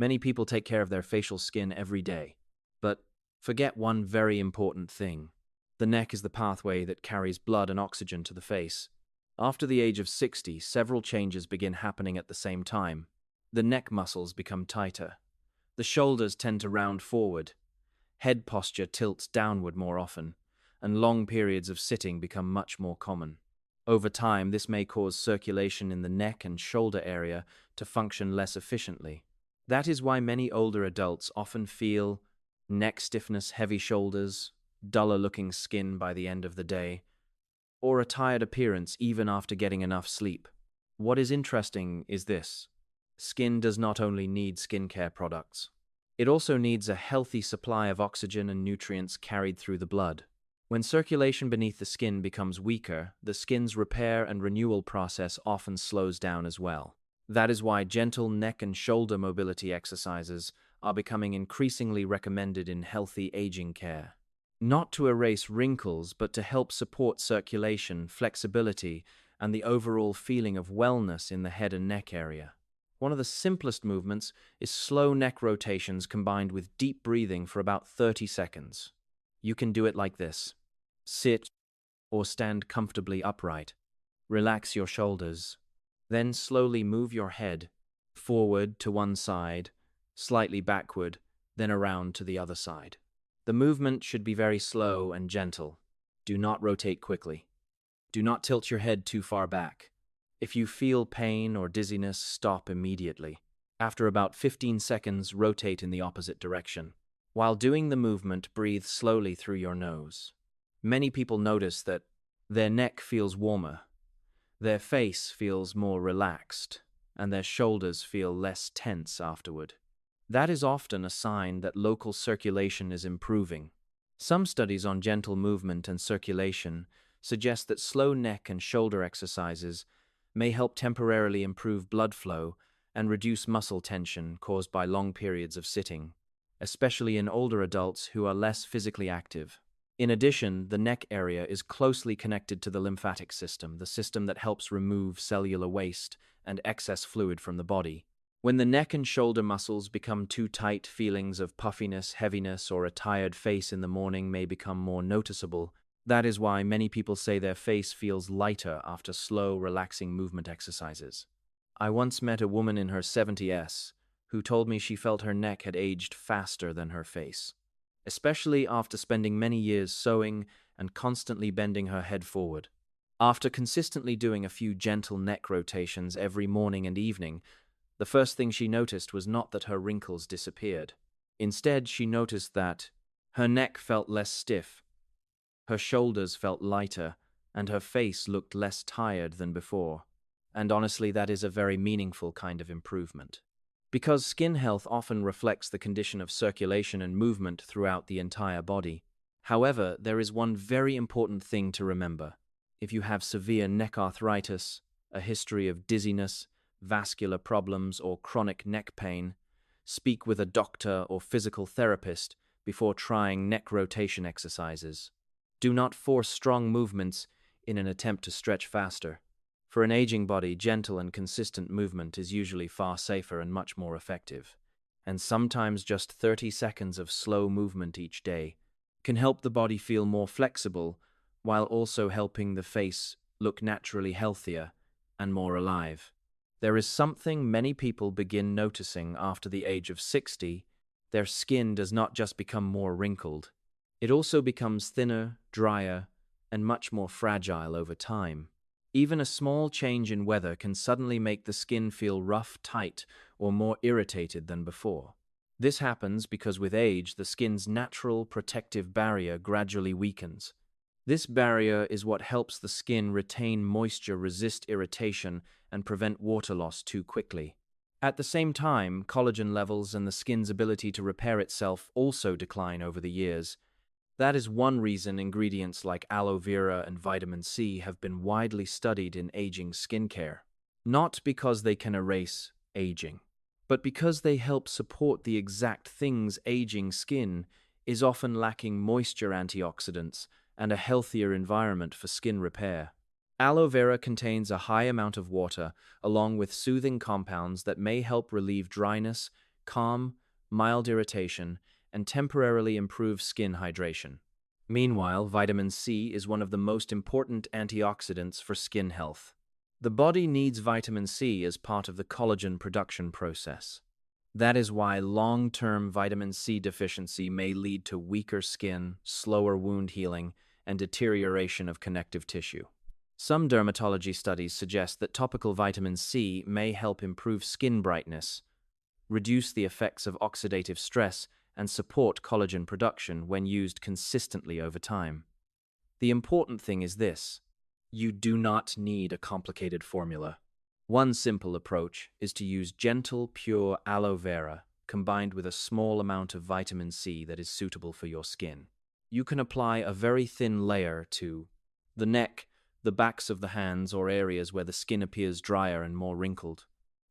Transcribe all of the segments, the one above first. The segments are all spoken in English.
Many people take care of their facial skin every day, but forget one very important thing. The neck is the pathway that carries blood and oxygen to the face. After the age of 60, several changes begin happening at the same time. The neck muscles become tighter. The shoulders tend to round forward. Head posture tilts downward more often, and long periods of sitting become much more common. Over time, this may cause circulation in the neck and shoulder area to function less efficiently. That is why many older adults often feel neck stiffness, heavy shoulders, duller-looking skin by the end of the day, or a tired appearance even after getting enough sleep. What is interesting is this: skin does not only need skincare products. It also needs a healthy supply of oxygen and nutrients carried through the blood. When circulation beneath the skin becomes weaker, the skin's repair and renewal process often slows down as well. That is why gentle neck and shoulder mobility exercises are becoming increasingly recommended in healthy aging care. Not to erase wrinkles, but to help support circulation, flexibility, and the overall feeling of wellness in the head and neck area. One of the simplest movements is slow neck rotations combined with deep breathing for about 30 seconds. You can do it like this. Sit or stand comfortably upright. Relax your shoulders. Then slowly move your head forward to one side, slightly backward, then around to the other side. The movement should be very slow and gentle. Do not rotate quickly. Do not tilt your head too far back. If you feel pain or dizziness, stop immediately. After about 15 seconds, rotate in the opposite direction. While doing the movement, breathe slowly through your nose. Many people notice that their neck feels warmer, their face feels more relaxed, and their shoulders feel less tense afterward. That is often a sign that local circulation is improving. Some studies on gentle movement and circulation suggest that slow neck and shoulder exercises may help temporarily improve blood flow and reduce muscle tension caused by long periods of sitting, especially in older adults who are less physically active. In addition, the neck area is closely connected to the lymphatic system, the system that helps remove cellular waste and excess fluid from the body. When the neck and shoulder muscles become too tight, feelings of puffiness, heaviness, or a tired face in the morning may become more noticeable. That is why many people say their face feels lighter after slow, relaxing movement exercises. I once met a woman in her 70s who told me she felt her neck had aged faster than her face, especially after spending many years sewing and constantly bending her head forward. After consistently doing a few gentle neck rotations every morning and evening, the first thing she noticed was not that her wrinkles disappeared. Instead, she noticed that her neck felt less stiff, her shoulders felt lighter, and her face looked less tired than before. And honestly, that is a very meaningful kind of improvement. Because skin health often reflects the condition of circulation and movement throughout the entire body. However, there is one very important thing to remember. If you have severe neck arthritis, a history of dizziness, vascular problems, or chronic neck pain, speak with a doctor or physical therapist before trying neck rotation exercises. Do not force strong movements in an attempt to stretch faster. For an aging body, gentle and consistent movement is usually far safer and much more effective. And sometimes just 30 seconds of slow movement each day can help the body feel more flexible while also helping the face look naturally healthier and more alive. There is something many people begin noticing after the age of 60. Their skin does not just become more wrinkled. It also becomes thinner, drier, and much more fragile over time. Even a small change in weather can suddenly make the skin feel rough, tight, or more irritated than before. This happens because with age, the skin's natural protective barrier gradually weakens. This barrier is what helps the skin retain moisture, resist irritation, and prevent water loss too quickly. At the same time, collagen levels and the skin's ability to repair itself also decline over the years. That is one reason ingredients like aloe vera and vitamin C have been widely studied in aging skincare. Not because they can erase aging, but because they help support the exact things aging skin is often lacking: moisture, antioxidants, and a healthier environment for skin repair. Aloe vera contains a high amount of water, along with soothing compounds that may help relieve dryness, calm, mild irritation, and temporarily improve skin hydration. Meanwhile, vitamin C is one of the most important antioxidants for skin health. The body needs vitamin C as part of the collagen production process. That is why long-term vitamin C deficiency may lead to weaker skin, slower wound healing, and deterioration of connective tissue. Some dermatology studies suggest that topical vitamin C may help improve skin brightness, reduce the effects of oxidative stress, and support collagen production when used consistently over time. The important thing is this: you do not need a complicated formula. One simple approach is to use gentle, pure aloe vera combined with a small amount of vitamin C that is suitable for your skin. You can apply a very thin layer to the neck, the backs of the hands, or areas where the skin appears drier and more wrinkled.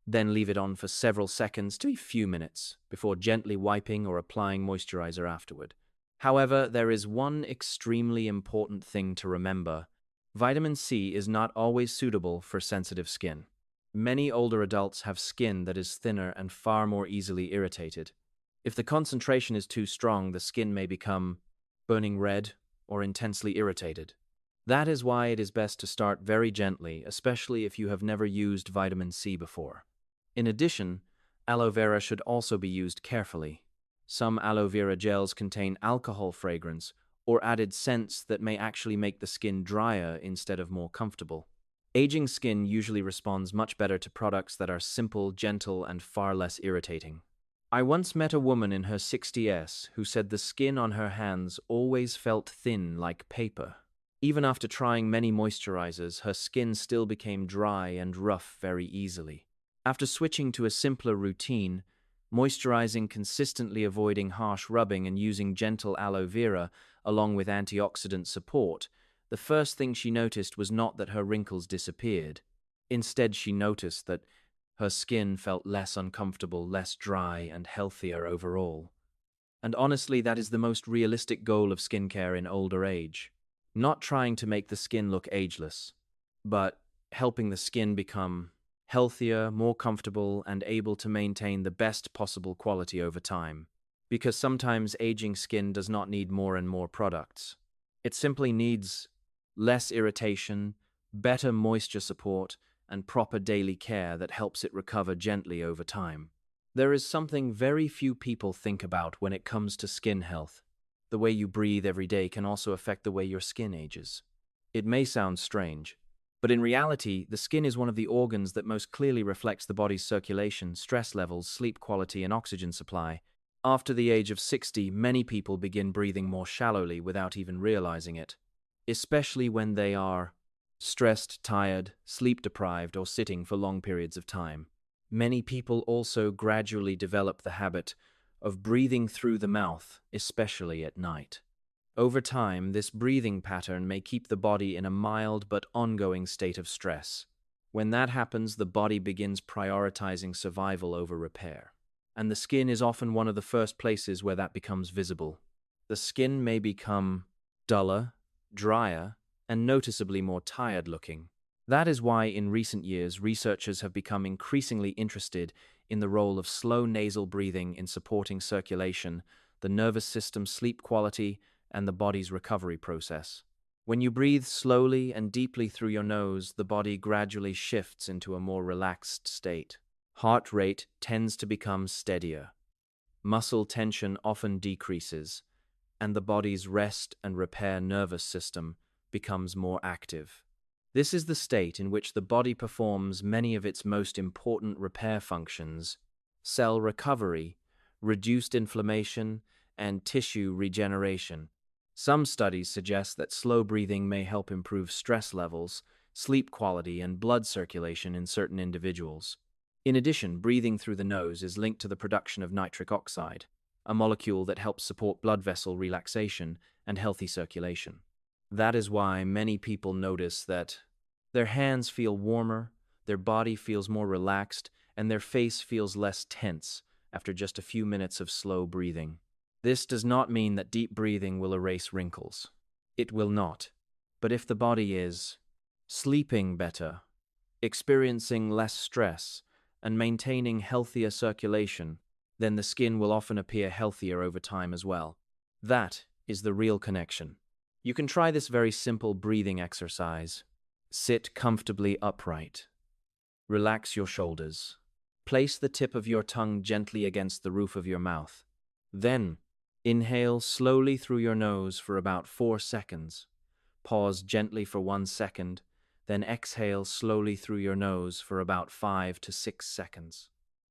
Then leave it on for several seconds to a few minutes before gently wiping or applying moisturizer afterward. However, there is one extremely important thing to remember. Vitamin C is not always suitable for sensitive skin. Many older adults have skin that is thinner and far more easily irritated. If the concentration is too strong, the skin may become burning red or intensely irritated. That is why it is best to start very gently, especially if you have never used vitamin C before. In addition, aloe vera should also be used carefully. Some aloe vera gels contain alcohol fragrance or added scents that may actually make the skin drier instead of more comfortable. Aging skin usually responds much better to products that are simple, gentle, and far less irritating. I once met a woman in her 60s who said the skin on her hands always felt thin like paper. Even after trying many moisturizers, her skin still became dry and rough very easily. After switching to a simpler routine, moisturizing consistently, avoiding harsh rubbing, and using gentle aloe vera along with antioxidant support, the first thing she noticed was not that her wrinkles disappeared. Instead, she noticed that her skin felt less uncomfortable, less dry, and healthier overall. And honestly, that is the most realistic goal of skincare in older age. Not trying to make the skin look ageless, but helping the skin become healthier, more comfortable, and able to maintain the best possible quality over time. Because sometimes aging skin does not need more and more products. It simply needs less irritation, better moisture support, and proper daily care that helps it recover gently over time. There is something very few people think about when it comes to skin health. The way you breathe every day can also affect the way your skin ages. It may sound strange, but in reality, the skin is one of the organs that most clearly reflects the body's circulation, stress levels, sleep quality, and oxygen supply. After the age of 60, many people begin breathing more shallowly without even realizing it, especially when they are stressed, tired, sleep-deprived, or sitting for long periods of time. Many people also gradually develop the habit of breathing through the mouth, especially at night. Over time, this breathing pattern may keep the body in a mild but ongoing state of stress. When that happens, the body begins prioritizing survival over repair. And the skin is often one of the first places where that becomes visible. The skin may become duller, drier, and noticeably more tired-looking. That is why in recent years, researchers have become increasingly interested in the role of slow nasal breathing in supporting circulation, the nervous system, sleep quality, and the body's recovery process. When you breathe slowly and deeply through your nose, the body gradually shifts into a more relaxed state. Heart rate tends to become steadier. Muscle tension often decreases, and the body's rest and repair nervous system becomes more active. This is the state in which the body performs many of its most important repair functions: cell recovery, reduced inflammation, and tissue regeneration. Some studies suggest that slow breathing may help improve stress levels, sleep quality, and blood circulation in certain individuals. In addition, breathing through the nose is linked to the production of nitric oxide, a molecule that helps support blood vessel relaxation and healthy circulation. That is why many people notice that their hands feel warmer, their body feels more relaxed, and their face feels less tense after just a few minutes of slow breathing. This does not mean that deep breathing will erase wrinkles. It will not. But if the body is sleeping better, experiencing less stress, and maintaining healthier circulation, then the skin will often appear healthier over time as well. That is the real connection. You can try this very simple breathing exercise. Sit comfortably upright. Relax your shoulders. Place the tip of your tongue gently against the roof of your mouth. Then, inhale slowly through your nose for about 4 seconds. Pause gently for 1 second, then exhale slowly through your nose for about 5 to 6 seconds.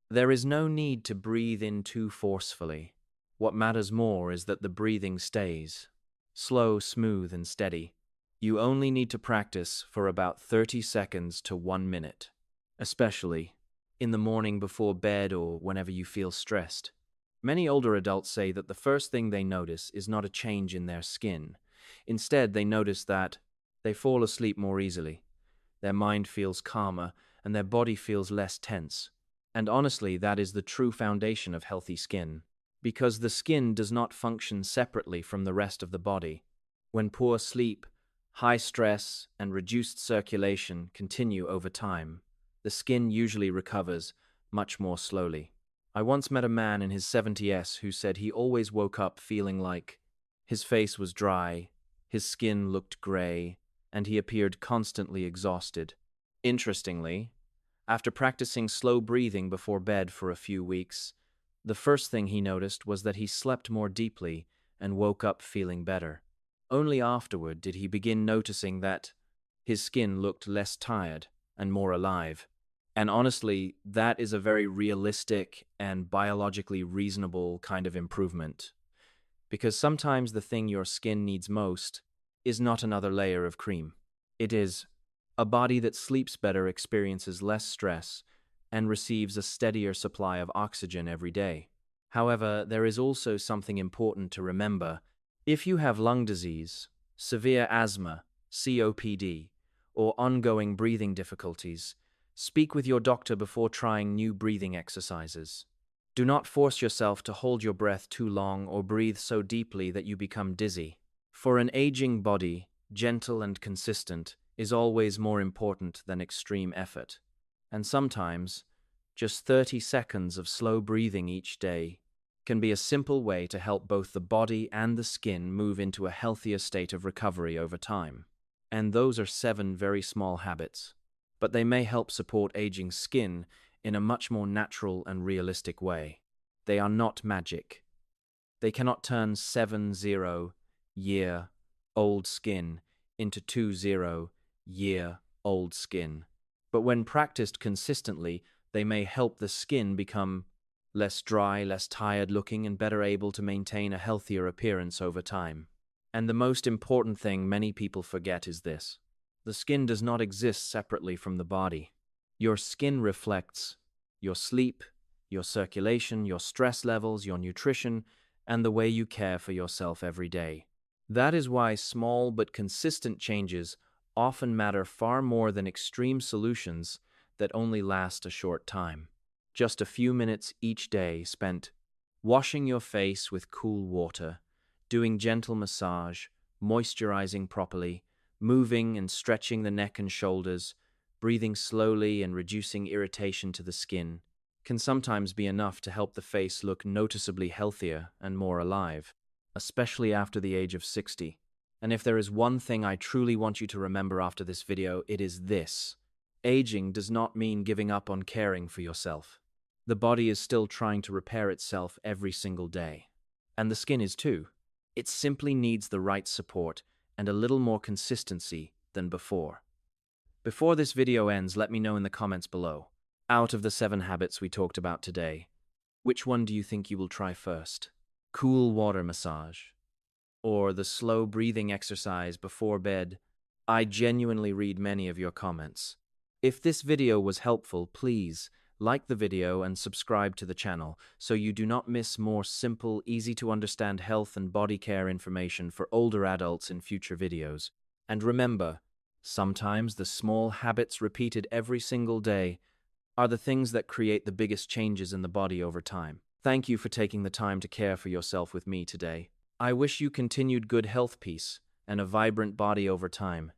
There is no need to breathe in too forcefully. What matters more is that the breathing stays slow, smooth, and steady. You only need to practice for about 30 seconds to 1 minute, especially in the morning before bed or whenever you feel stressed. Many older adults say that the first thing they notice is not a change in their skin. Instead, they notice that they fall asleep more easily, their mind feels calmer, and their body feels less tense. And honestly, that is the true foundation of healthy skin, because the skin does not function separately from the rest of the body. When poor sleep, high stress, and reduced circulation continue over time, the skin usually recovers much more slowly. I once met a man in his 70s who said he always woke up feeling like his face was dry, his skin looked gray, and he appeared constantly exhausted. Interestingly, after practicing slow breathing before bed for a few weeks, the first thing he noticed was that he slept more deeply and woke up feeling better. Only afterward did he begin noticing that his skin looked less tired and more alive. And honestly, that is a very realistic and biologically reasonable kind of improvement. Because sometimes the thing your skin needs most is not another layer of cream. It is a body that sleeps better, experiences less stress, and receives a steadier supply of oxygen every day. However, there is also something important to remember. If you have lung disease, severe asthma, COPD, or ongoing breathing difficulties, speak with your doctor before trying new breathing exercises. Do not force yourself to hold your breath too long or breathe so deeply that you become dizzy. For an aging body, gentle and consistent is always more important than extreme effort. And sometimes, just 30 seconds of slow breathing each day can be a simple way to help both the body and the skin move into a healthier state of recovery over time. And those are 7 very small habits, but they may help support aging skin in a much more natural and realistic way. They are not magic. They cannot turn 70-year-old skin into 20-year-old skin. But when practiced consistently, they may help the skin become less dry, less tired-looking, and better able to maintain a healthier appearance over time. And the most important thing many people forget is this: the skin does not exist separately from the body. Your skin reflects your sleep, your circulation, your stress levels, your nutrition, and the way you care for yourself every day. That is why small but consistent changes often matter far more than extreme solutions that only last a short time. Just a few minutes each day spent washing your face with cool water, doing gentle massage, moisturizing properly, moving and stretching the neck and shoulders, breathing slowly and reducing irritation to the skin, can sometimes be enough to help the face look noticeably healthier and more alive, especially after the age of 60. And if there is one thing I truly want you to remember after this video, it is this: aging does not mean giving up on caring for yourself. The body is still trying to repair itself every single day. And the skin is too. It simply needs the right support and a little more consistency than before. Before this video ends, let me know in the comments below, out of the 7 habits we talked about today, which one do you think you will try first? Cool water massage, or the slow breathing exercise before bed? I genuinely read many of your comments. If this video was helpful, please like the video and subscribe to the channel so you do not miss more simple, easy-to-understand health and body care information for older adults in future videos. And remember, sometimes the small habits repeated every single day are the things that create the biggest changes in the body over time. Thank you for taking the time to care for yourself with me today. I wish you continued good health, peace, and a vibrant body over time.